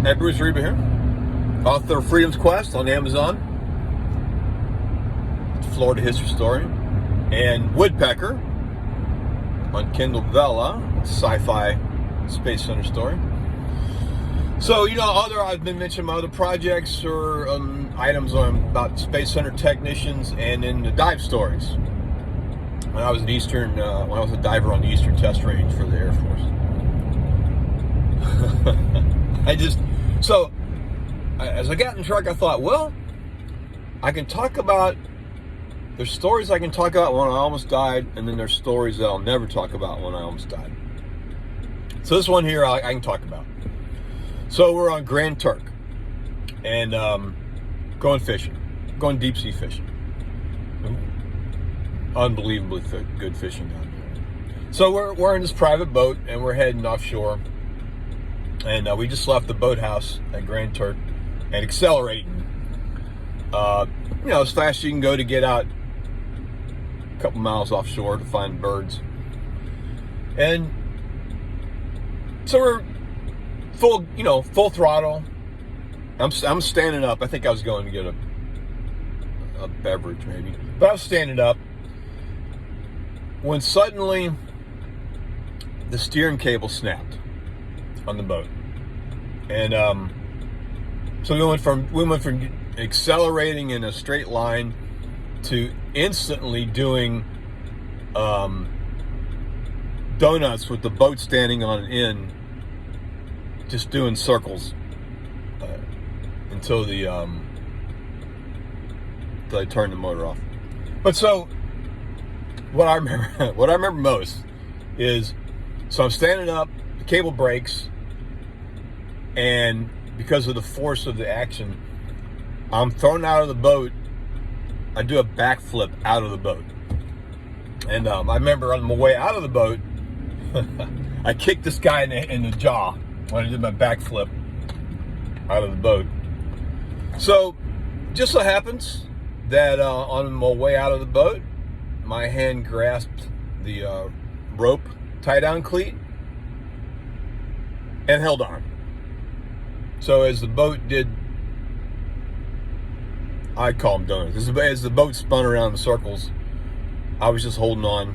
Hey, Bruce Reba here, author of Freedom's Quest on Amazon, Florida History Story, and Woodpecker on Kindle Vella, sci-fi space center story. So, I've been mentioning my other projects or items on about space center technicians and in the dive stories. When I was a diver on the Eastern Test Range for the Air Force. As I got in the truck, I thought, there's stories I can talk about when I almost died, and then there's stories that I'll never talk about when I almost died. So this one here I can talk about. So we're on Grand Turk, and going fishing, going deep sea fishing. Unbelievably good fishing down there. So we're in this private boat, and we're heading offshore. And we just left the boathouse at Grand Turk and accelerating, as fast as you can go to get out a couple miles offshore to find birds. And so we're full throttle. I'm standing up. I think I was going to get a beverage maybe, but I was standing up when suddenly the steering cable snapped on the boat, and so we went from accelerating in a straight line to instantly doing donuts with the boat standing on an end, just doing circles until I turned the motor off. But so what I remember most is, so I'm standing up, the cable breaks, and because of the force of the action, I'm thrown out of the boat. I do a backflip out of the boat. And I remember on my way out of the boat, I kicked this guy in the jaw when I did my backflip out of the boat. So, just so happens that on my way out of the boat, my hand grasped the rope tie-down cleat and held on. So as the boat did, I call them donuts. As the boat spun around in circles, I was just holding on.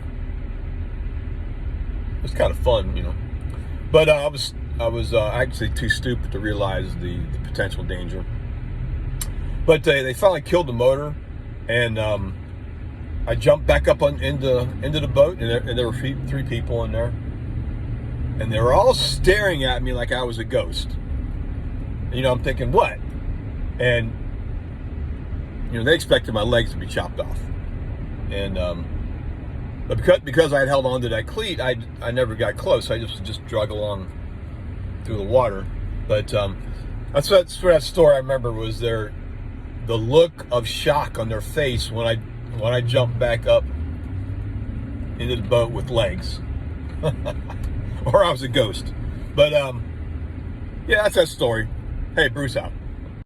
It was kind of fun, But I was actually too stupid to realize the potential danger. But they finally killed the motor, and I jumped back up into the boat, and there were three people in there, and they were all staring at me like I was a ghost. I'm thinking, what? And they expected my legs to be chopped off, and but because I had held on to that cleat, I never got close. I just drug along through the water. But that's what that story I remember was the look of shock on their face when I jumped back up into the boat with legs, or I was a ghost. But yeah, that's that story. Hey, Bruce out.